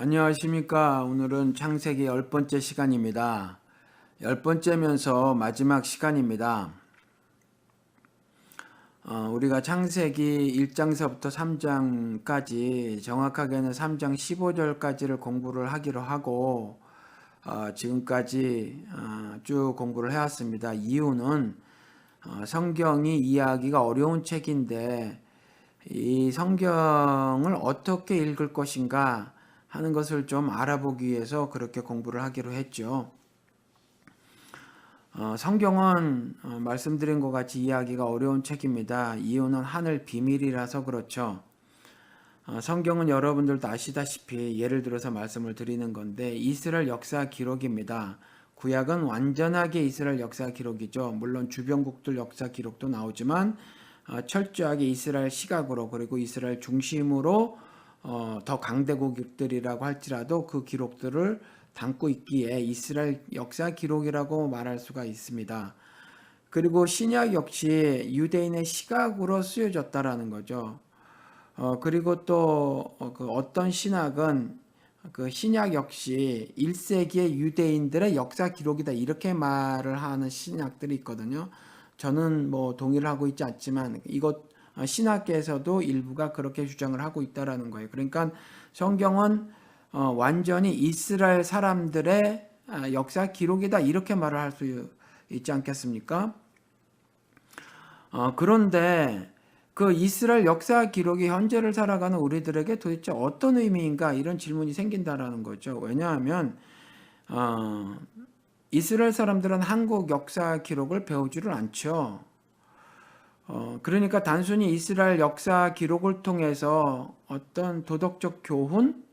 안녕하십니까. 오늘은 창세기 10번째 시간입니다. 10번째면서 마지막 시간입니다. 우리가 창세기 1장서부터 3장까지 정확하게는 3장 15절까지를 공부를 하기로 하고 지금까지 쭉 공부를 해왔습니다. 이유는 성경이 이해하기가 어려운 책인데 이 성경을 어떻게 읽을 것인가 하는 것을 좀 알아보기 위해서 그렇게 공부를 하기로 했죠. 성경은 말씀드린 것 같이 이해하기가 어려운 책입니다. 이유는 하늘 비밀이라서 그렇죠. 성경은 여러분들도 아시다시피 예를 들어서 말씀을 드리는 건데 이스라엘 역사 기록입니다. 구약은 완전하게 이스라엘 역사 기록이죠. 물론 주변국들 역사 기록도 나오지만 철저하게 이스라엘 시각으로 그리고 이스라엘 중심으로 더 강대국들이라고 할지라도 그 기록들을 담고 있기에 이스라엘 역사 기록이라고 말할 수가 있습니다. 그리고 신약 역시 유대인의 시각으로 쓰여졌다라는 거죠. 그리고 또 어떤 신학은 그 신약 역시 1세기의 유대인들의 역사 기록이다 이렇게 말을 하는 신학들이 있거든요. 저는 뭐 동의를 하고 있지 않지만 이것 신학계에서도 일부가 그렇게 주장을 하고 있다라는 거예요. 그러니까 성경은 완전히 이스라엘 사람들의 역사 기록이다 이렇게 말을 할 수 있지 않겠습니까? 그런데 그 이스라엘 역사 기록이 현재를 살아가는 우리들에게 도대체 어떤 의미인가 이런 질문이 생긴다라는 거죠. 왜냐하면 이스라엘 사람들은 한국 역사 기록을 배우지를 않죠. 그러니까 단순히 이스라엘 역사 기록을 통해서 어떤 도덕적 교훈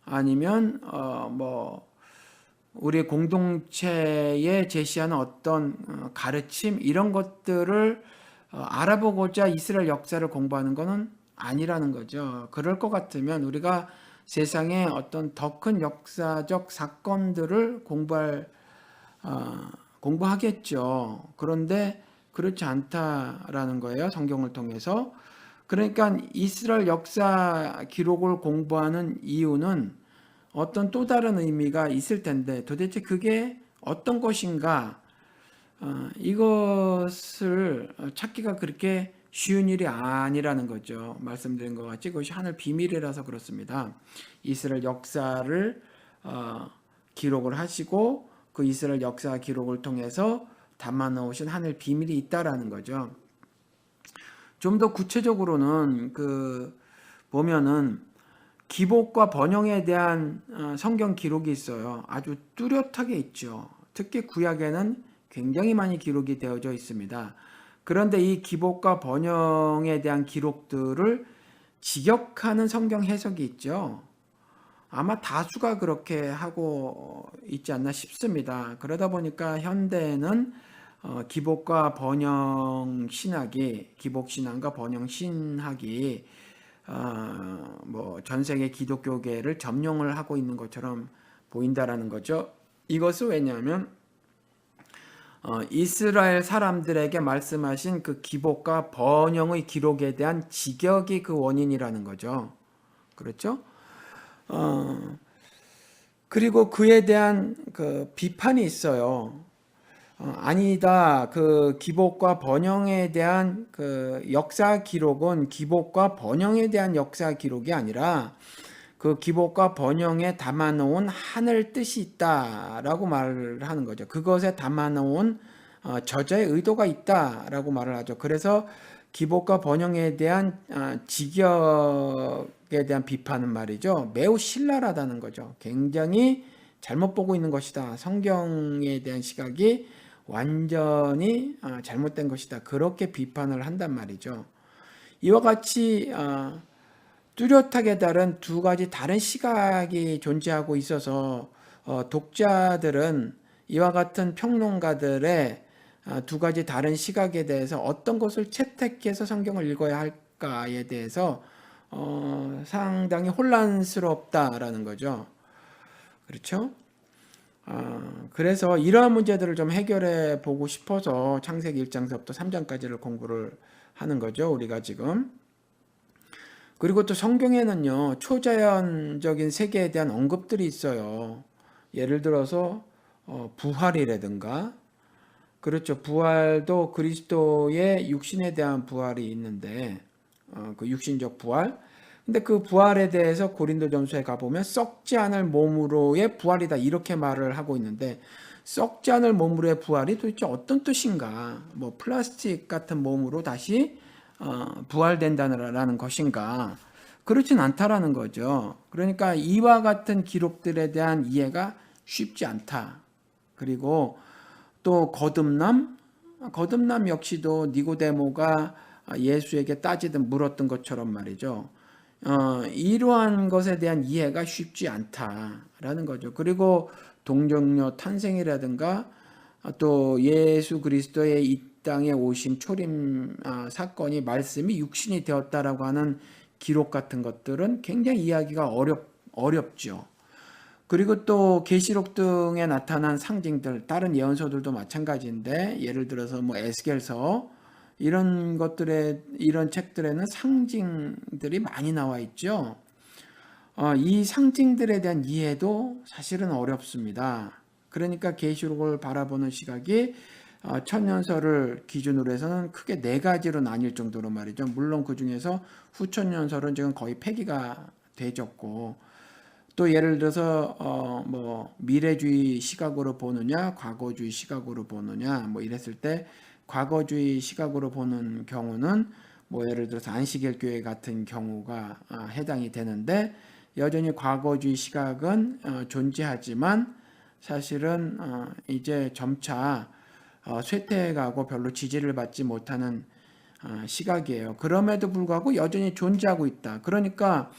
아니면 뭐 우리 공동체에 제시하는 어떤 가르침 이런 것들을 알아보고자 이스라엘 역사를 공부하는 것은 아니라는 거죠. 그럴 것 같으면 우리가 세상에 어떤 더 큰 역사적 사건들을 공부하겠죠. 그런데 그렇지 않다라는 거예요. 성경을 통해서. 그러니까 이스라엘 역사 기록을 공부하는 이유는 어떤 또 다른 의미가 있을 텐데 도대체 그게 어떤 것인가 이것을 찾기가 그렇게 쉬운 일이 아니라는 거죠. 말씀드린 것 같이 그것이 하늘 비밀이라서 그렇습니다. 이스라엘 역사를 기록을 하시고 그 이스라엘 역사 기록을 통해서 담아 놓으신 하늘 비밀이 있다라는 거죠. 좀 더 구체적으로는 보면은 기복과 번영에 대한 성경 기록이 있어요. 아주 뚜렷하게 있죠. 특히 구약에는 굉장히 많이 기록이 되어져 있습니다. 그런데 이 기복과 번영에 대한 기록들을 직역하는 성경 해석이 있죠. 아마 다수가 그렇게 하고 있지 않나 싶습니다. 그러다 보니까 현대에는 기복과 번영 신학이 기복 신학과 번영 신학이 뭐 전 세계 기독교계를 점령을 하고 있는 것처럼 보인다라는 거죠. 이것은 왜냐하면 이스라엘 사람들에게 말씀하신 그 기복과 번영의 기록에 대한 직역이 그 원인이라는 거죠. 그렇죠? 그리고 그에 대한 그 비판이 있어요. 아니다. 그 기복과 번영에 대한 그 역사 기록은 기복과 번영에 대한 역사 기록이 아니라 그 기복과 번영에 담아놓은 하늘 뜻이 있다라고 말을 하는 거죠. 그것에 담아놓은 저자의 의도가 있다라고 말을 하죠. 그래서 기복과 번영에 대한 직역에 대한 비판은 말이죠. 매우 신랄하다는 거죠. 굉장히 잘못 보고 있는 것이다. 성경에 대한 시각이 완전히 잘못된 것이다. 그렇게 비판을 한단 말이죠. 이와 같이 뚜렷하게 다른 두 가지 다른 시각이 존재하고 있어서 독자들은 이와 같은 평론가들의 두 가지 다른 시각에 대해서 어떤 것을 채택해서 성경을 읽어야 할까에 대해서 상당히 혼란스럽다라는 거죠. 그렇죠? 그래서 이러한 문제들을 좀 해결해 보고 싶어서 창세기 1장서부터 3장까지를 공부를 하는 거죠. 우리가 지금. 그리고 또 성경에는요, 초자연적인 세계에 대한 언급들이 있어요. 예를 들어서 부활이라든가, 그렇죠. 부활도 그리스도의 육신에 대한 부활이 있는데, 그 육신적 부활. 근데 그 부활에 대해서 고린도전서에 가보면 썩지 않을 몸으로의 부활이다, 이렇게 말을 하고 있는데, 썩지 않을 몸으로의 부활이 도대체 어떤 뜻인가? 뭐 플라스틱 같은 몸으로 다시 부활된다는 것인가? 그렇진 않다라는 거죠. 그러니까 이와 같은 기록들에 대한 이해가 쉽지 않다. 그리고 또 거듭남 역시도 니고데모가 예수에게 따지듯 물었던 것처럼 말이죠. 이러한 것에 대한 이해가 쉽지 않다라는 거죠. 그리고 동정녀 탄생이라든가 또 예수 그리스도의 이 땅에 오심 초림 사건이 말씀이 육신이 되었다라고 하는 기록 같은 것들은 굉장히 이해하기가 어렵죠. 그리고 또 계시록 등에 나타난 상징들, 다른 예언서들도 마찬가지인데, 예를 들어서 뭐 에스겔서 이런 이런 책들에는 상징들이 많이 나와 있죠. 이 상징들에 대한 이해도 사실은 어렵습니다. 그러니까 계시록을 바라보는 시각이 천년설을 기준으로 해서는 크게 네 가지로 나뉠 정도로 말이죠. 물론 그 중에서 후천년설은 지금 거의 폐기가 되졌고, 또 예를 들어서 뭐 미래주의 시각으로 보느냐, 과거주의 시각으로 보느냐, 뭐 이랬을 때 과거주의 시각으로 보는 경우는 뭐 예를 들어서 안식일 교회 같은 경우가 해당이 되는데, 여전히 과거주의 시각은 존재하지만 사실은 이제 점차 쇠퇴해가고 별로 지지를 받지 못하는 시각이에요. 그럼에도 불구하고 여전히 존재하고 있다. 그러니까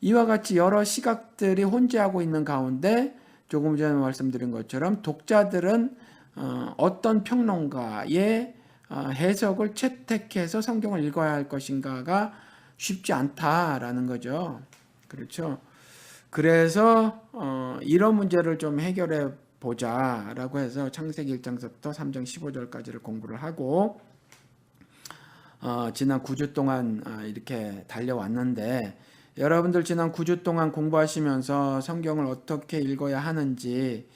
이와 같이 여러 시각들이 혼재하고 있는 가운데 조금 전에 말씀드린 것처럼 독자들은 어떤 평론가의 해석을 채택해서 성경을 읽어야 할 것인가가 쉽지 않다라는 거죠. 그렇죠. 그래서 이런 문제를 좀 해결해 보자라고 해서 창세기 1장부터 3장 15절까지를 공부를 하고 지난 9주 동안 이렇게 달려왔는데, 여러분들 지난 9주 동안 공부하시면서 성경을 어떻게 읽어야 하는지,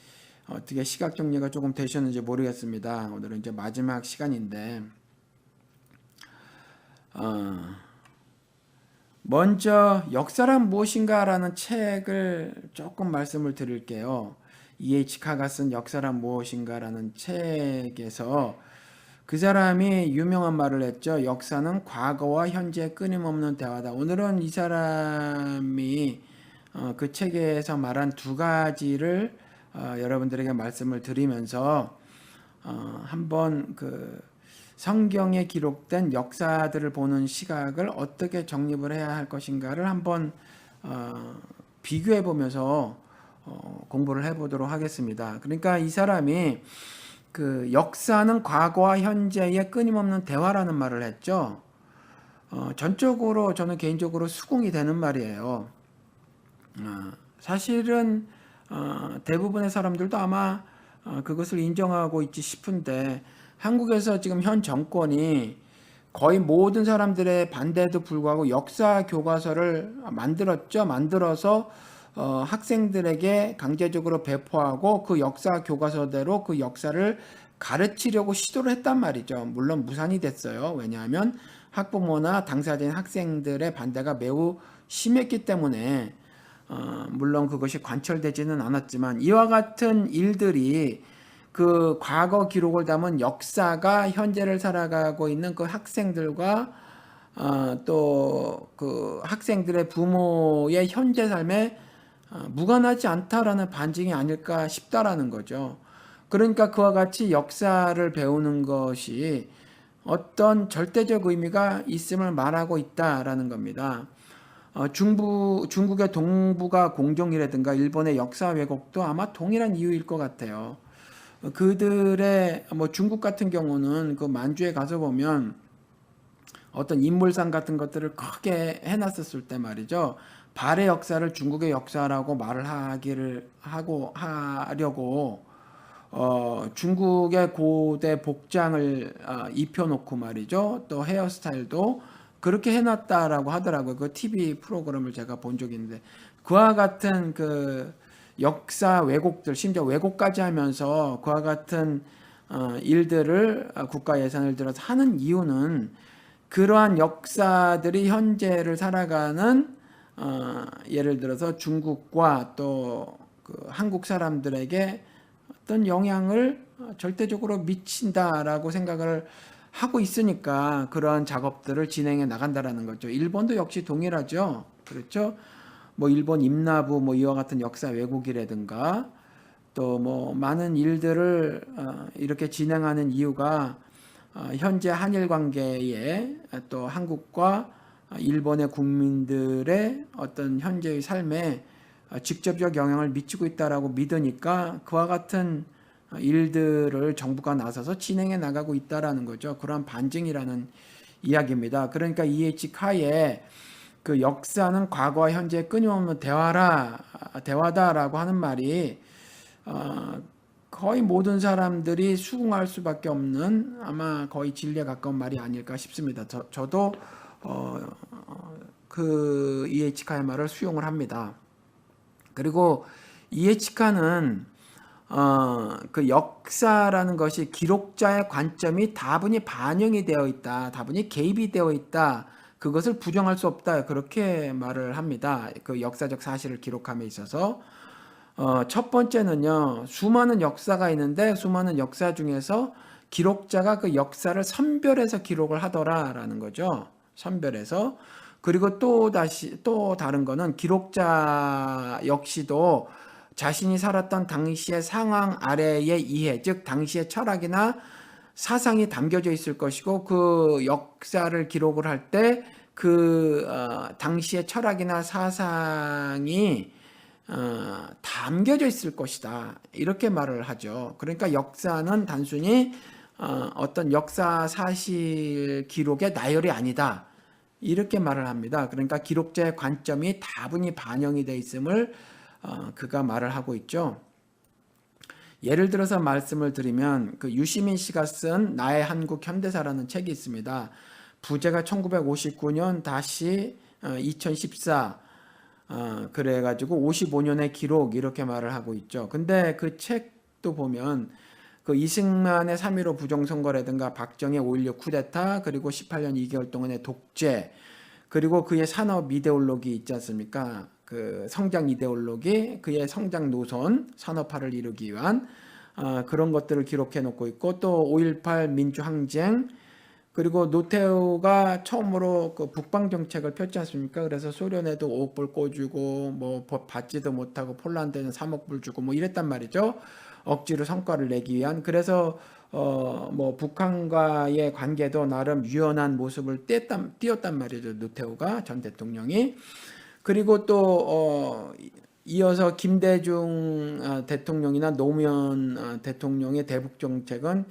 어떻게 시각 정리가 조금 되셨는지 모르겠습니다. 오늘은 이제 마지막 시간인데, 먼저 역사란 무엇인가라는 책을 조금 말씀을 드릴게요. E.H. 카가 쓴 역사란 무엇인가라는 책에서 그 사람이 유명한 말을 했죠. 역사는 과거와 현재의 끊임없는 대화다. 오늘은 이 사람이 그 책에서 말한 두 가지를 여러분들에게 말씀을 드리면서 한번 그 성경에 기록된 역사들을 보는 시각을 어떻게 정립을 해야 할 것인가를 한번 비교해 보면서 공부를 해보도록 하겠습니다. 그러니까 이 사람이 그 역사는 과거와 현재의 끊임없는 대화라는 말을 했죠. 전적으로 저는 개인적으로 수긍이 되는 말이에요. 사실은 대부분의 사람들도 아마 그것을 인정하고 있지 싶은데, 한국에서 지금 현 정권이 거의 모든 사람들의 반대에도 불구하고 역사 교과서를 만들었죠. 만들어서 학생들에게 강제적으로 배포하고 그 역사 교과서대로 그 역사를 가르치려고 시도를 했단 말이죠. 물론 무산이 됐어요. 왜냐하면 학부모나 당사자인 학생들의 반대가 매우 심했기 때문에 물론 그것이 관철되지는 않았지만, 이와 같은 일들이 그 과거 기록을 담은 역사가 현재를 살아가고 있는 그 학생들과 또 그 학생들의 부모의 현재 삶에 무관하지 않다라는 반증이 아닐까 싶다라는 거죠. 그러니까 그와 같이 역사를 배우는 것이 어떤 절대적 의미가 있음을 말하고 있다라는 겁니다. 중국의 동북아 공정이라든가 일본의 역사 왜곡도 아마 동일한 이유일 것 같아요. 그들의 뭐 중국 같은 경우는 그 만주에 가서 보면 어떤 인물상 같은 것들을 크게 해놨었을 때 말이죠. 발의 역사를 중국의 역사라고 말을 하려고 중국의 고대 복장을 입혀놓고 말이죠. 또 헤어스타일도 그렇게 해놨다라고 하더라고요. 그 TV 프로그램을 제가 본 적이 있는데 그와 같은 그 역사 왜곡들, 심지어 왜곡까지 하면서 그와 같은 일들을 국가 예산을 들어서 하는 이유는 그러한 역사들이 현재를 살아가는 예를 들어서 중국과 또 그 한국 사람들에게 어떤 영향을 절대적으로 미친다라고 생각을 하고 있으니까 그러한 작업들을 진행해 나간다라는 거죠. 일본도 역시 동일하죠. 그렇죠? 뭐 일본 임나부 뭐 이와 같은 역사 왜곡이라든가 또 뭐 많은 일들을 이렇게 진행하는 이유가 현재 한일 관계에 또 한국과 일본의 국민들의 어떤 현재의 삶에 직접적 영향을 미치고 있다라고 믿으니까 그와 같은 일들을 정부가 나서서 진행해 나가고 있다라는 거죠. 그러한 반증이라는 이야기입니다. 그러니까 EH 카의 그 역사는 과거와 현재의 끊임없는 대화다라고 하는 말이 거의 모든 사람들이 수긍할 수밖에 없는 아마 거의 진리에 가까운 말이 아닐까 싶습니다. 저도 그 EH 카의 말을 수용을 합니다. 그리고 EH 카는 그 역사라는 것이 기록자의 관점이 다분히 반영이 되어 있다, 다분히 개입이 되어 있다, 그것을 부정할 수 없다, 그렇게 말을 합니다. 그 역사적 사실을 기록함에 있어서 첫 번째는요, 수많은 역사가 있는데 수많은 역사 중에서 기록자가 그 역사를 선별해서 기록을 하더라라는 거죠. 선별해서. 그리고 또 다른 거는 기록자 역시도 자신이 살았던 당시의 상황 아래의 이해, 즉 당시의 철학이나 사상이 담겨져 있을 것이고 그 역사를 기록을 할 때 그 당시의 철학이나 사상이 담겨져 있을 것이다, 이렇게 말을 하죠. 그러니까 역사는 단순히 어떤 역사 사실 기록의 나열이 아니다, 이렇게 말을 합니다. 그러니까 기록자의 관점이 다분히 반영이 되어 있음을 그가 말을 하고 있죠. 예를 들어서 말씀을 드리면 그 유시민 씨가 쓴 나의 한국 현대사라는 책이 있습니다. 부제가 1959년 다시 2014 그래가지고 55년의 기록, 이렇게 말을 하고 있죠. 근데 그 책도 보면 그 이승만의 3.15 부정선거라든가 박정희 5.16 쿠데타, 그리고 18년 2개월 동안의 독재, 그리고 그의 산업 이데올로기 있지 않습니까? 그 성장 이데올로기, 그의 성장 노선, 산업화를 이루기 위한 그런 것들을 기록해 놓고 있고, 또 5.18 민주항쟁, 그리고 노태우가 처음으로 그 북방 정책을 폈지 않습니까? 그래서 소련에도 5억 불 꿔주고 뭐 받지도 못하고 폴란드에는 3억 불 주고 뭐 이랬단 말이죠. 억지로 성과를 내기 위한. 그래서 뭐 북한과의 관계도 나름 유연한 모습을 띄었단 말이죠. 노태우가 전 대통령이. 그리고 또 이어서 김대중 대통령이나 노무현 대통령의 대북 정책은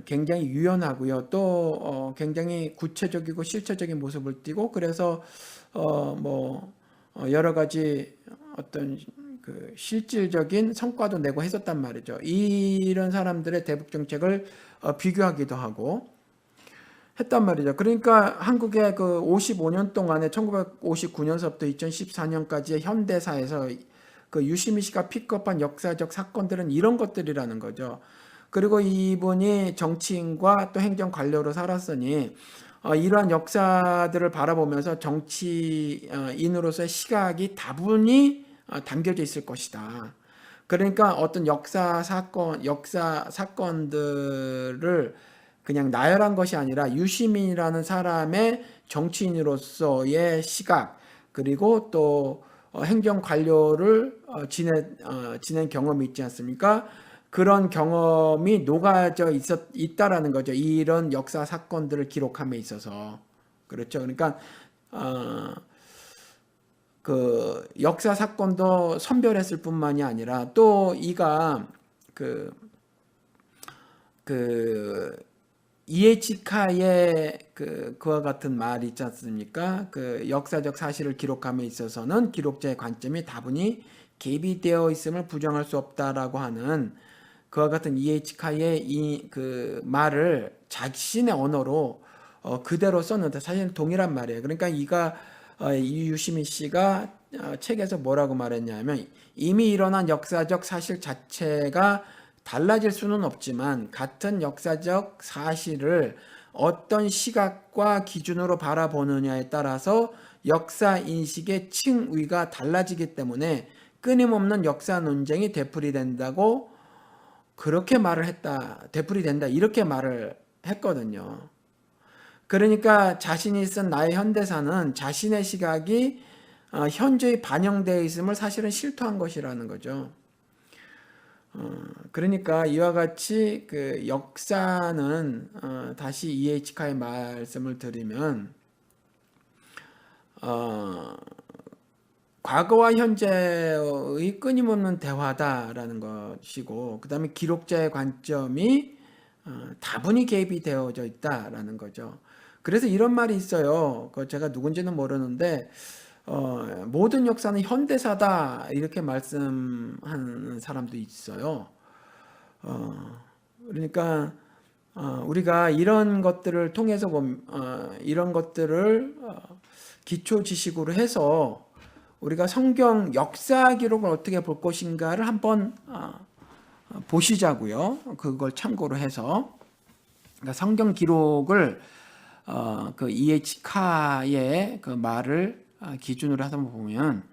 굉장히 유연하고요. 또 굉장히 구체적이고 실체적인 모습을 띠고, 그래서 뭐 여러 가지 어떤 그 실질적인 성과도 내고 했었단 말이죠. 이런 사람들의 대북 정책을 비교하기도 하고 했단 말이죠. 그러니까 한국의 그 55년 동안에 1959년서부터 2014년까지의 현대사에서 그 유시민 씨가 픽업한 역사적 사건들은 이런 것들이라는 거죠. 그리고 이분이 정치인과 또 행정 관료로 살았으니 이러한 역사들을 바라보면서 정치인으로서의 시각이 다분히 담겨져 있을 것이다. 그러니까 어떤 역사 사건들을 그냥 나열한 것이 아니라 유시민이라는 사람의 정치인으로서의 시각, 그리고 또 행정 관료를 지낸 경험이 있지 않습니까? 그런 경험이 녹아져 있다라는 거죠. 이런 역사 사건들을 기록함에 있어서. 그렇죠. 그러니까 그 역사 사건도 선별했을 뿐만이 아니라 또 이가 이에치카의 그와 같은 말이 있지 않습니까? 그 역사적 사실을 기록함에 있어서는 기록자의 관점이 다분히 개입이 되어 있음을 부정할 수 없다라고 하는 그와 같은 EH카의 그 말을 자신의 언어로 그대로 썼는데 사실 동일한 말이에요. 그러니까 이 유시민 씨가 책에서 뭐라고 말했냐면 이미 일어난 역사적 사실 자체가 달라질 수는 없지만 같은 역사적 사실을 어떤 시각과 기준으로 바라보느냐에 따라서 역사 인식의 층위가 달라지기 때문에 끊임없는 역사 논쟁이 되풀이된다고 그렇게 말을 했다. 되풀이된다. 이렇게 말을 했거든요. 그러니까 자신이 쓴 나의 현대사는 자신의 시각이 현재에 반영되어 있음을 사실은 실토한 것이라는 거죠. 그러니까 이와 같이 그 역사는 다시 E.H. 카의 말씀을 드리면 과거와 현재의 끊임없는 대화다라는 것이고 그 다음에 기록자의 관점이 다분히 개입이 되어져 있다라는 거죠. 그래서 이런 말이 있어요. 제가 누군지는 모르는데 모든 역사는 현대사다 이렇게 말씀하는 사람도 있어요. 그러니까 우리가 이런 것들을 통해서 이런 것들을 기초 지식으로 해서 우리가 성경 역사 기록을 어떻게 볼 것인가를 한번 보시자고요. 그걸 참고로 해서 그러니까 성경 기록을 그 E.H. 카의 그 말을 기준으로 해서 보면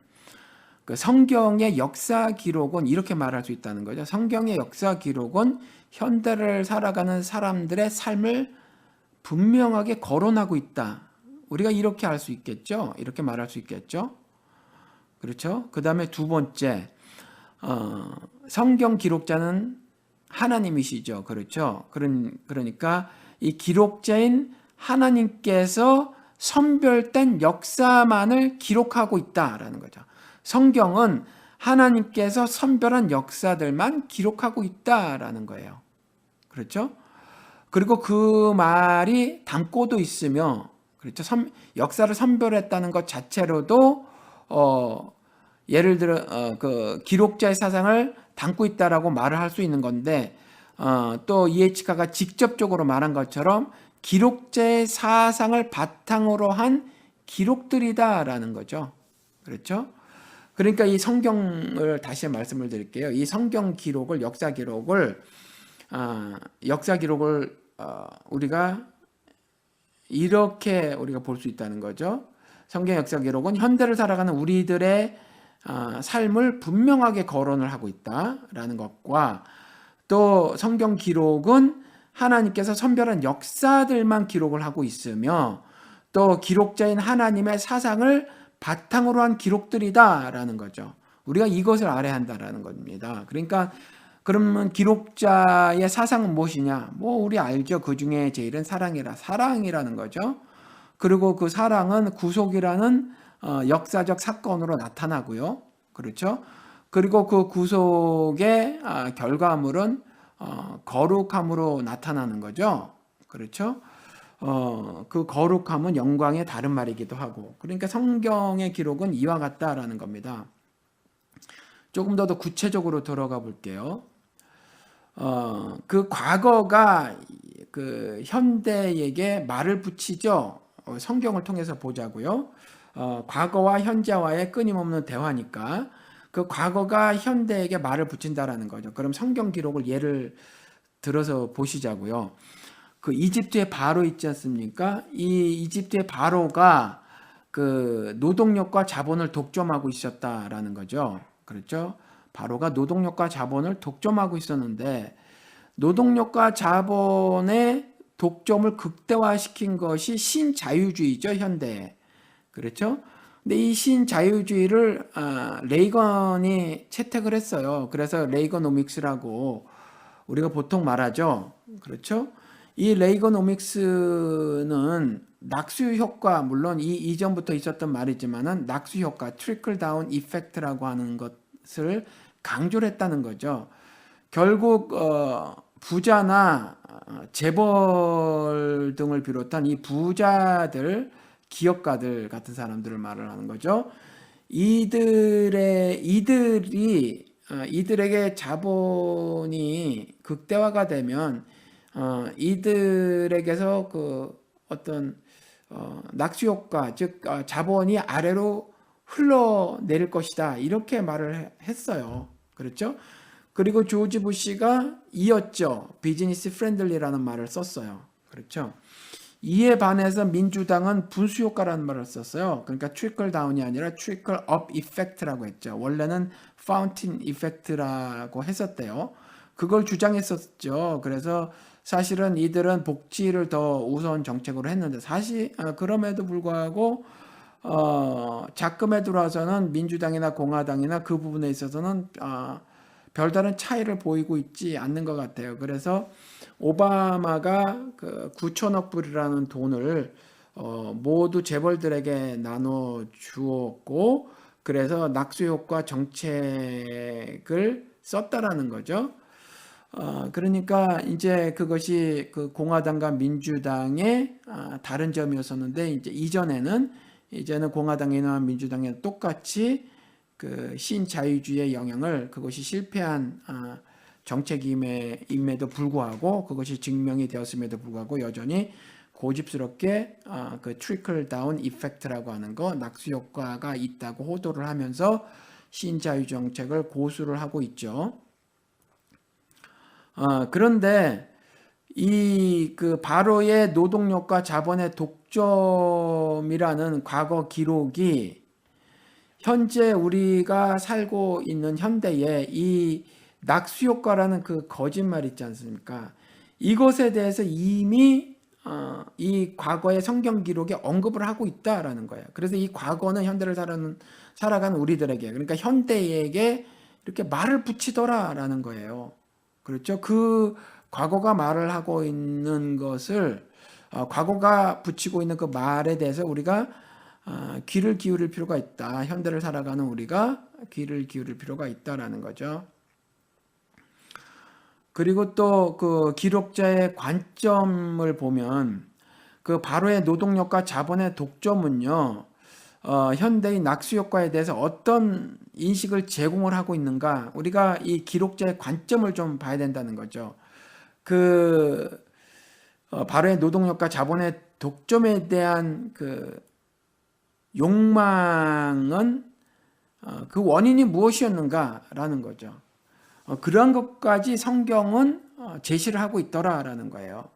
그 성경의 역사 기록은 이렇게 말할 수 있다는 거죠. 성경의 역사 기록은 현대를 살아가는 사람들의 삶을 분명하게 거론하고 있다. 우리가 이렇게 할 수 있겠죠. 이렇게 말할 수 있겠죠. 그렇죠. 그 다음에 두 번째, 성경 기록자는 하나님이시죠. 그렇죠. 그러니까 이 기록자인 하나님께서 선별된 역사만을 기록하고 있다라는 거죠. 성경은 하나님께서 선별한 역사들만 기록하고 있다라는 거예요. 그렇죠? 그리고 그 말이 담고도 있으며, 그렇죠? 역사를 선별했다는 것 자체로도 예를 들어 그 기록자의 사상을 담고 있다라고 말을 할 수 있는 건데 또 이에치카가 직접적으로 말한 것처럼 기록자의 사상을 바탕으로 한 기록들이다라는 거죠. 그렇죠? 그러니까 이 성경을 다시 말씀을 드릴게요. 이 성경 기록을 역사 기록을 우리가 이렇게 우리가 볼 수 있다는 거죠. 성경 역사 기록은 현대를 살아가는 우리들의 삶을 분명하게 거론을 하고 있다라는 것과 또 성경 기록은 하나님께서 선별한 역사들만 기록을 하고 있으며 또 기록자인 하나님의 사상을 바탕으로 한 기록들이다라는 거죠. 우리가 이것을 알아야 한다라는 겁니다. 그러니까 그러면 기록자의 사상은 무엇이냐? 우리 알죠. 그 중에 제일은 사랑이라는 거죠. 그리고 그 사랑은 구속이라는 역사적 사건으로 나타나고요. 그렇죠? 그리고 그 구속의 결과물은 거룩함으로 나타나는 거죠. 그렇죠? 그 거룩함은 영광의 다른 말이기도 하고. 그러니까 성경의 기록은 이와 같다라는 겁니다. 조금 더 구체적으로 들어가 볼게요. 그 과거가 그 현대에게 말을 붙이죠. 성경을 통해서 보자고요. 과거와 현재와의 끊임없는 대화니까 그 과거가 현대에게 말을 붙인다라는 거죠. 그럼 성경 기록을 예를 들어서 보시자고요. 그 이집트의 바로 있지 않습니까? 이 이집트의 바로가 그 노동력과 자본을 독점하고 있었다라는 거죠. 그렇죠? 바로가 노동력과 자본을 독점하고 있었는데 노동력과 자본의 독점을 극대화시킨 것이 신자유주의죠, 현대. 그렇죠? 근데 이 신자유주의를 레이건이 채택을 했어요. 그래서 레이거노믹스라고 우리가 보통 말하죠. 그렇죠? 이 레이거노믹스는 낙수 효과, 물론 이전부터 있었던 말이지만은 낙수 효과, 트리클 다운 이펙트라고 하는 것을 강조를 했다는 거죠. 결국 부자나 재벌 등을 비롯한 이 부자들, 기업가들 같은 사람들을 말을 하는 거죠. 이들에게 자본이 극대화가 되면 이들에게서 그 어떤 낙수 효과, 즉 자본이 아래로 흘러내릴 것이다. 이렇게 말을 했어요. 그렇죠? 그리고 조지 부시가 이었죠. 비즈니스 프렌들리라는 말을 썼어요. 그렇죠? 이에 반해서 민주당은 분수 효과라는 말을 썼어요. 그러니까 트리클 다운이 아니라 트리클 업 이펙트라고 했죠. 원래는 파운틴 이펙트라고 했었대요. 그걸 주장했었죠. 그래서 사실은 이들은 복지를 더 우선 정책으로 했는데 사실 그럼에도 불구하고 작금에 들어와서는 민주당이나 공화당이나 그 부분에 있어서는 별다른 차이를 보이고 있지 않는 것 같아요. 그래서 오바마가 그 9천억 불이라는 돈을 모두 재벌들에게 나눠 주었고, 그래서 낙수 효과 정책을 썼다라는 거죠. 그러니까 이제 그것이 그 공화당과 민주당의 다른 점이었었는데, 이제는 공화당이나 민주당이 똑같이 그 신자유주의의 영향을, 그것이 실패한 정책임에도 불구하고, 그것이 증명이 되었음에도 불구하고 여전히 고집스럽게 그 트리클 다운 이펙트라고 하는 거, 낙수 효과가 있다고 호도를 하면서 신자유 정책을 고수를 하고 있죠. 그런데 이 그 바로의 노동력과 자본의 독점이라는 과거 기록이 현재 우리가 살고 있는 현대에 이 낙수 효과라는 그 거짓말 있지 않습니까? 이것에 대해서 이미 이 과거의 성경 기록에 언급을 하고 있다라는 거예요. 그래서 이 과거는 현대를 살아가는 우리들에게, 그러니까 현대에게 이렇게 말을 붙이더라라는 거예요. 그렇죠? 그 과거가 말을 하고 있는 것을, 과거가 붙이고 있는 그 말에 대해서 우리가 귀를 기울일 필요가 있다. 현대를 살아가는 우리가 귀를 기울일 필요가 있다라는 거죠. 그리고 또 그 기록자의 관점을 보면 그 바로의 노동력과 자본의 독점은요, 현대의 낙수 효과에 대해서 어떤 인식을 제공을 하고 있는가, 우리가 이 기록자의 관점을 좀 봐야 된다는 거죠. 그 바로의 노동력과 자본의 독점에 대한 그 욕망은 그 원인이 무엇이었는가라는 거죠. 그러한 것까지 성경은 제시를 하고 있더라라는 거예요.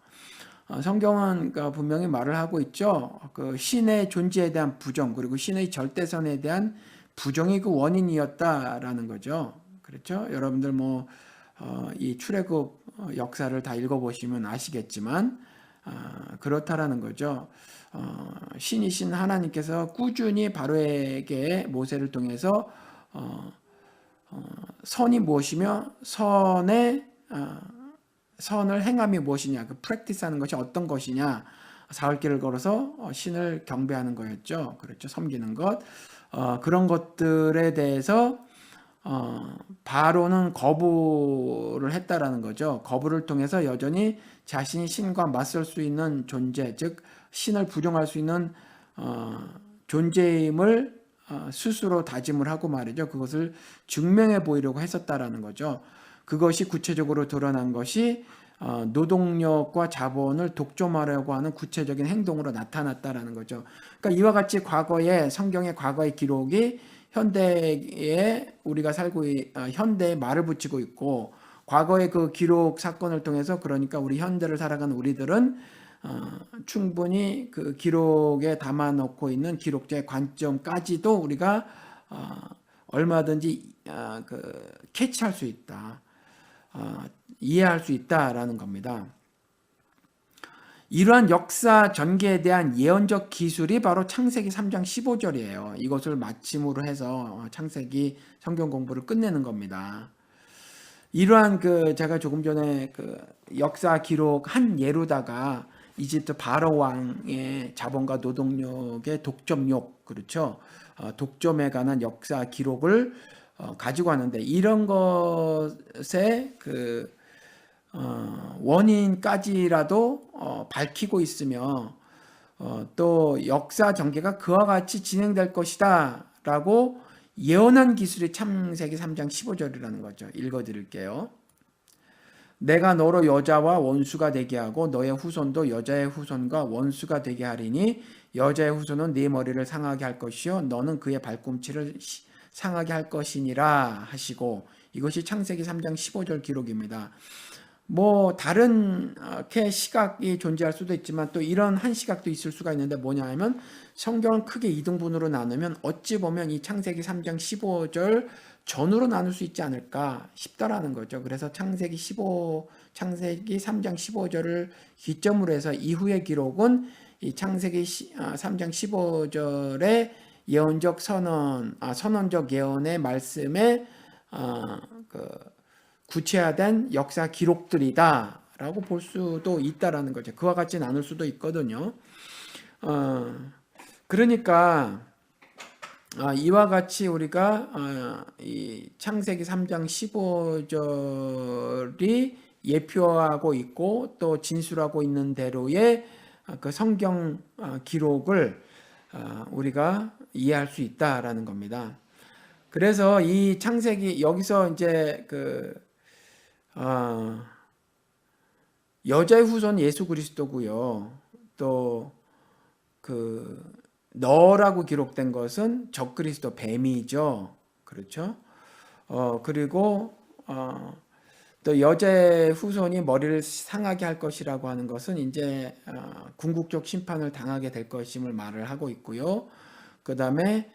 성경은 분명히 말을 하고 있죠. 그 신의 존재에 대한 부정, 그리고 신의 절대선에 대한 부정이 그 원인이었다라는 거죠. 그렇죠? 여러분들 이 출애굽 역사를 다 읽어보시면 아시겠지만 그렇다라는 거죠. 신이신 하나님께서 꾸준히 바로에게 모세를 통해서 선이 무엇이며 선을 행함이 무엇이냐, 그 프랙티스하는 것이 어떤 것이냐, 사흘길을 걸어서 신을 경배하는 거였죠. 그렇죠. 섬기는 것, 그런 것들에 대해서 바로는 거부를 했다라는 거죠. 거부를 통해서 여전히 자신이 신과 맞설 수 있는 존재, 즉 신을 부정할 수 있는 존재임을 스스로 다짐을 하고 말이죠. 그것을 증명해 보이려고 했었다라는 거죠. 그것이 구체적으로 드러난 것이 노동력과 자본을 독점하려고 하는 구체적인 행동으로 나타났다라는 거죠. 그러니까 이와 같이 성경의 과거의 기록이 현대에 우리가 현대에 말을 붙이고 있고, 과거의 그 기록 사건을 통해서, 그러니까 우리 현대를 살아가는 우리들은 충분히 그 기록에 담아놓고 있는 기록자의 관점까지도 우리가 얼마든지 캐치할 수 있다, 이해할 수 있다라는 겁니다. 이러한 역사 전개에 대한 예언적 기술이 바로 창세기 3장 15절이에요. 이것을 마침으로 해서 창세기 성경 공부를 끝내는 겁니다. 이러한 제가 조금 전에 역사 기록 한 예로다가 이집트 바로 왕의 자본과 노동력의 독점욕, 그렇죠? 독점에 관한 역사 기록을 가지고 왔는데, 이런 것의 원인까지라도 밝히고 있으며, 또 역사 전개가 그와 같이 진행될 것이다 라고 예언한 기술이 창세기 3장 15절이라는 거죠. 읽어드릴게요. 내가 너로 여자와 원수가 되게 하고 너의 후손도 여자의 후손과 원수가 되게 하리니 여자의 후손은 네 머리를 상하게 할 것이요 너는 그의 발꿈치를 상하게 할 것이니라 하시고, 이것이 창세기 3장 15절 기록입니다. 뭐 다른 시각이 존재할 수도 있지만 또 이런 한 시각도 있을 수가 있는데, 뭐냐 하면 성경을 크게 이등분으로 나누면 어찌 보면 이 창세기 3장 15절 전후로 나눌 수 있지 않을까 싶다라는 거죠. 그래서 창세기 3장 15절을 기점으로 해서 이후의 기록은 이 창세기 3장 15절의 예언적 선언적 예언의 말씀에 구체화된 역사 기록들이다라고 볼 수도 있다라는 거죠. 그와 같이 나눌 수도 있거든요. 그러니까 이와 같이 우리가 이 창세기 3장 15절이 예표하고 있고 또 진술하고 있는 대로의 그 성경 기록을 우리가 이해할 수 있다라는 겁니다. 그래서 이 창세기 여기서 이제 여자의 후손 예수 그리스도고요. 또 너라고 기록된 것은 적그리스도 뱀이죠. 그렇죠? 그리고 또 여자의 후손이 머리를 상하게 할 것이라고 하는 것은 이제 궁극적 심판을 당하게 될 것임을 말을 하고 있고요. 그 다음에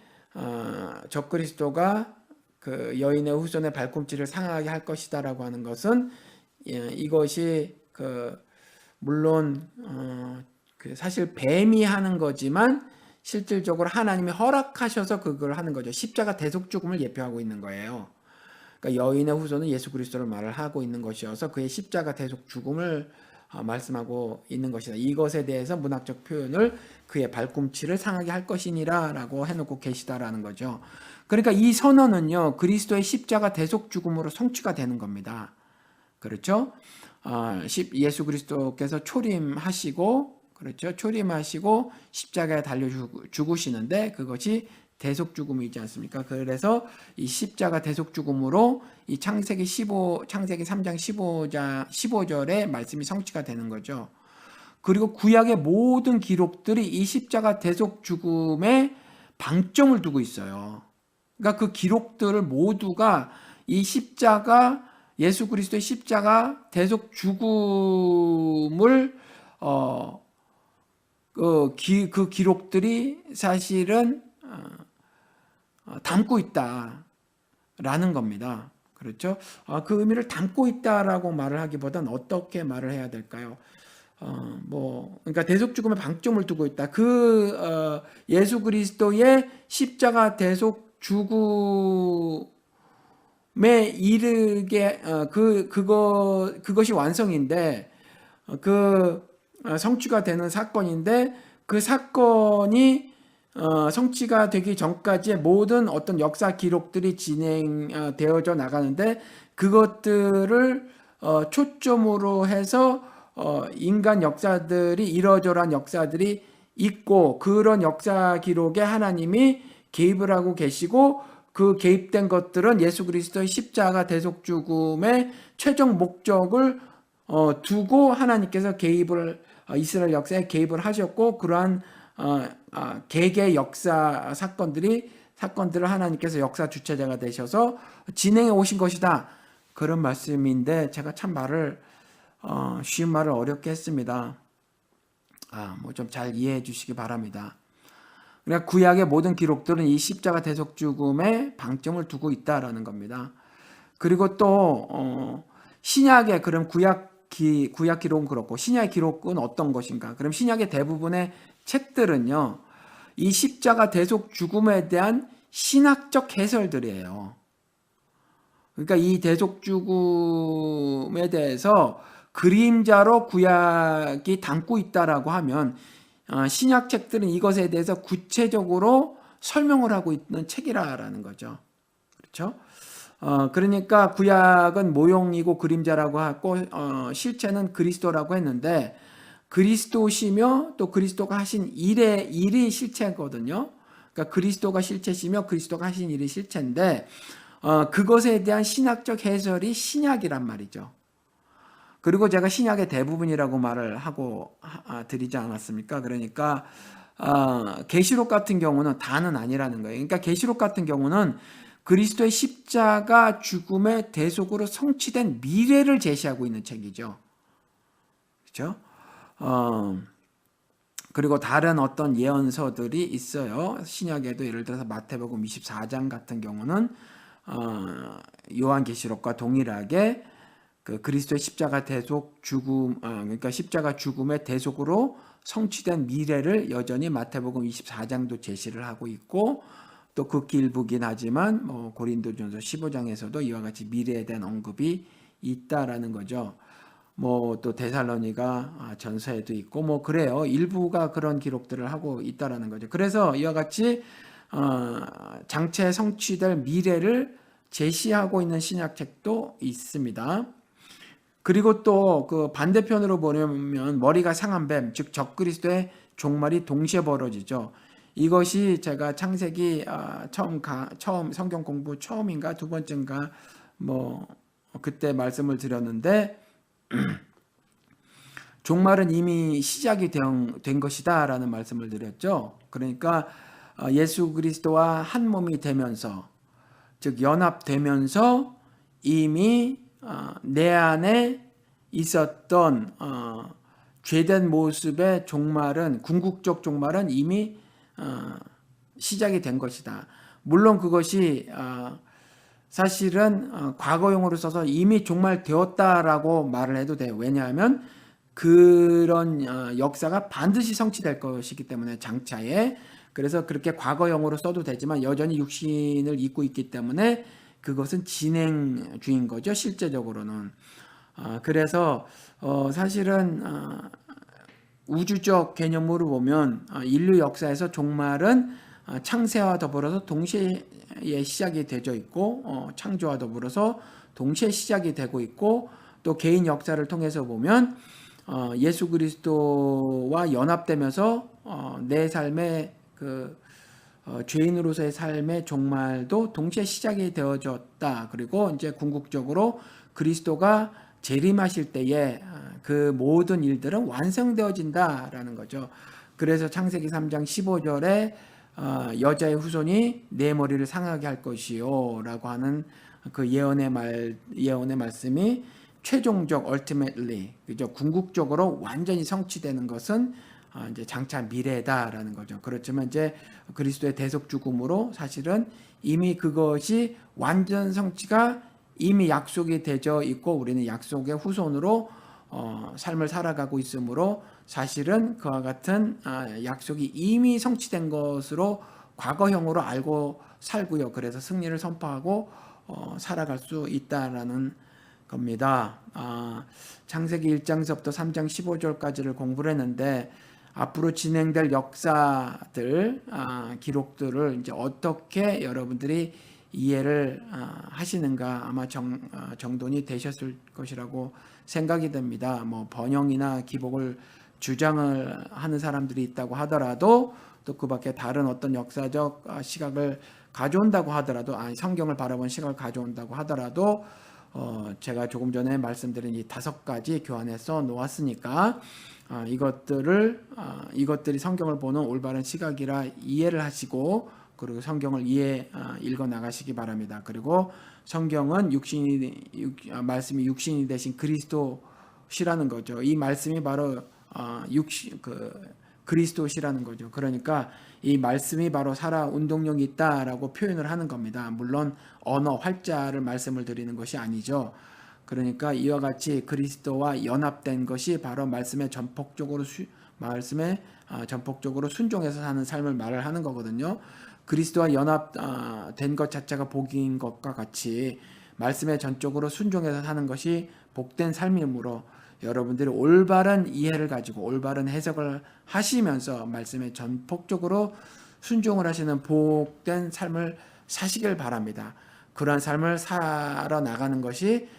적그리스도가 그 여인의 후손의 발꿈치를 상하게 할 것이다라고 하는 것은 이것이 물론 사실 뱀이 하는 거지만 실질적으로 하나님이 허락하셔서 그걸 하는 거죠. 십자가 대속 죽음을 예표하고 있는 거예요. 그러니까 여인의 후손은 예수 그리스도를 말을 하고 있는 것이어서 그의 십자가 대속 죽음을 말씀하고 있는 것이다. 이것에 대해서 문학적 표현을 그의 발꿈치를 상하게 할 것이니라 라고 해놓고 계시다라는 거죠. 그러니까 이 선언은요, 그리스도의 십자가 대속 죽음으로 성취가 되는 겁니다. 그렇죠? 예수 그리스도께서 초림하시고, 그렇죠? 초림하시고 십자가에 달려 죽으시는데 그것이 대속 죽음이지 않습니까? 그래서 이 십자가 대속 죽음으로 이 창세기 3장 15절의 말씀이 성취가 되는 거죠. 그리고 구약의 모든 기록들이 이 십자가 대속 죽음에 방점을 두고 있어요. 그러니까 그 기록들을 모두가 이 예수 그리스도의 십자가 대속 죽음을 그 기록들이 사실은 담고 있다라는 겁니다. 그렇죠? 그 의미를 담고 있다라고 말을 하기보단 어떻게 말을 해야 될까요? 그러니까 대속 죽음에 방점을 두고 있다. 예수 그리스도의 십자가 대속 죽음에 이르게 그것이 완성인데 성취가 되는 사건인데 그 사건이 성취가 되기 전까지의 모든 어떤 역사 기록들이 진행되어져 나가는데 그것들을 초점으로 해서 인간 역사들이 이러저러한 역사들이 있고 그런 역사 기록에 하나님이 개입을 하고 계시고 그 개입된 것들은 예수 그리스도의 십자가 대속 죽음의 최종 목적을 두고 하나님께서 이스라엘 역사에 개입을 하셨고 그러한 개개 역사 사건들을 하나님께서 역사 주체자가 되셔서 진행해 오신 것이다. 그런 말씀인데 제가 참 쉬운 말을 어렵게 했습니다. 좀 잘 이해해 주시기 바랍니다. 그러니까 구약의 모든 기록들은 이 십자가 대속 죽음에 방점을 두고 있다라는 겁니다. 그리고 또 신약의 그럼 구약 기록은 그렇고 신약의 기록은 어떤 것인가? 그럼 신약의 대부분의 책들은요, 이 십자가 대속 죽음에 대한 신학적 해설들이에요. 그러니까 이 대속 죽음에 대해서 그림자로 구약이 담고 있다라고 하면 신약 책들은 이것에 대해서 구체적으로 설명을 하고 있는 책이라는 거죠. 그렇죠? 그러니까 구약은 모형이고 그림자라고 하고 실체는 그리스도라고 했는데 그리스도시며 또 그리스도가 하신 일이 실체거든요. 그러니까 그리스도가 실체시며 그리스도가 하신 일이 실체인데 그것에 대한 신학적 해설이 신약이란 말이죠. 그리고 제가 신약의 대부분이라고 말을 하고 드리지 않았습니까? 그러니까 계시록 같은 경우는 다는 아니라는 거예요. 그러니까 계시록 같은 경우는 그리스도의 십자가 죽음의 대속으로 성취된 미래를 제시하고 있는 책이죠. 그렇죠? 그리고 다른 어떤 예언서들이 있어요. 신약에도 예를 들어서 마태복음 24장 같은 경우는 요한계시록과 동일하게 그 그리스도의 십자가 대속 죽음, 그러니까 십자가 죽음의 대속으로 성취된 미래를 여전히 마태복음 24장도 제시를 하고 있고, 또 극히 일부긴 하지만 고린도전서 15장에서도 이와 같이 미래에 대한 언급이 있다라는 거죠. 또 데살로니가 전서에도 있고 그래요. 일부가 그런 기록들을 하고 있다라는 거죠. 그래서 이와 같이 장차에 성취될 미래를 제시하고 있는 신약책도 있습니다. 그리고 또 그 반대편으로 보면 머리가 상한 뱀, 즉 적그리스도의 종말이 동시에 벌어지죠. 이것이 제가 창세기 처음 성경 공부 처음인가 두 번째인가 그때 말씀을 드렸는데, 종말은 이미 시작이 된 것이다 라는 말씀을 드렸죠. 그러니까 예수 그리스도와 한 몸이 되면서, 즉 연합되면서 이미 내 안에 있었던 죄된 모습의 종말은, 궁극적 종말은 이미 시작이 된 것이다. 물론 그것이 사실은 과거용으로 써서 이미 종말되었다라고 말을 해도 돼요. 왜냐하면 그런 역사가 반드시 성취될 것이기 때문에 장차에. 그래서 그렇게 과거용으로 써도 되지만 여전히 육신을 입고 있기 때문에 그것은 진행 중인 거죠, 실제적으로는. 그래서 사실은 우주적 개념으로 보면 인류 역사에서 종말은 창세와 더불어서 동시에 시작이 되어 있고, 창조와 더불어서 동시에 시작이 되고 있고, 또 개인 역사를 통해서 보면 예수 그리스도와 연합되면서 내 삶의 그 죄인으로서의 삶의 종말도 동시에 시작이 되어졌다. 그리고 이제 궁극적으로 그리스도가 재림하실 때에 그 모든 일들은 완성되어진다라는 거죠. 그래서 창세기 3장 15절에 여자의 후손이 내 머리를 상하게 할 것이요 라고 하는 그 예언의 말씀이 최종적 ultimately, 그죠? 궁극적으로 완전히 성취되는 것은 이제 장차 미래다라는 거죠. 그렇지만 이제 그리스도의 대속 죽음으로 사실은 이미 그것이 완전 성취가 이미 약속이 되어 있고, 우리는 약속의 후손으로 삶을 살아가고 있으므로 사실은 그와 같은 약속이 이미 성취된 것으로 과거형으로 알고 살고요. 그래서 승리를 선포하고 살아갈 수 있다라는 겁니다. 창세기 1장서부터 3장 15절까지를 공부를 했는데, 앞으로 진행될 역사들, 기록들을 이제 어떻게 여러분들이 이해를 하시는가 아마 정돈이 되셨을 것이라고 생각이 됩니다. 번영이나 기복을 주장을 하는 사람들이 있다고 하더라도, 또 그 밖에 다른 어떤 역사적 시각을 가져온다고 하더라도, 성경을 바라본 시각을 가져온다고 하더라도, 제가 조금 전에 말씀드린 이 5가지 교환에 써 놓았으니까 이것들이 성경을 보는 올바른 시각이라 이해를 하시고, 그리고 성경을 읽어 나가시기 바랍니다. 그리고 성경은 말씀이 육신이 되신 그리스도시라는 거죠. 이 말씀이 바로 그리스도시라는 거죠. 그러니까 이 말씀이 바로 살아 운동력이 있다라고 표현을 하는 겁니다. 물론 언어, 활자를 말씀을 드리는 것이 아니죠. 그러니까 이와 같이 그리스도와 연합된 것이 바로 말씀에 전폭적으로 순종해서 사는 삶을 말을 하는 거거든요. 그리스도와 연합된 것 자체가 복인 것과 같이 말씀에 전적으로 순종해서 사는 것이 복된 삶이므로, 여러분들이 올바른 이해를 가지고 올바른 해석을 하시면서 말씀에 전폭적으로 순종을 하시는 복된 삶을 사시길 바랍니다. 그러한 삶을 살아나가는 것이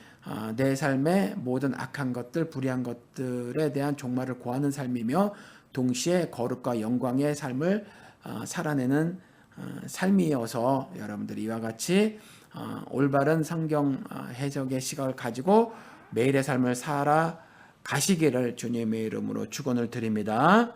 내 삶의 모든 악한 것들, 불의한 것들에 대한 종말을 고하는 삶이며, 동시에 거룩과 영광의 삶을 살아내는 삶이어서, 여러분들이 이와 같이 올바른 성경 해석의 시각을 가지고 매일의 삶을 살아 가시기를 주님의 이름으로 축원을 드립니다.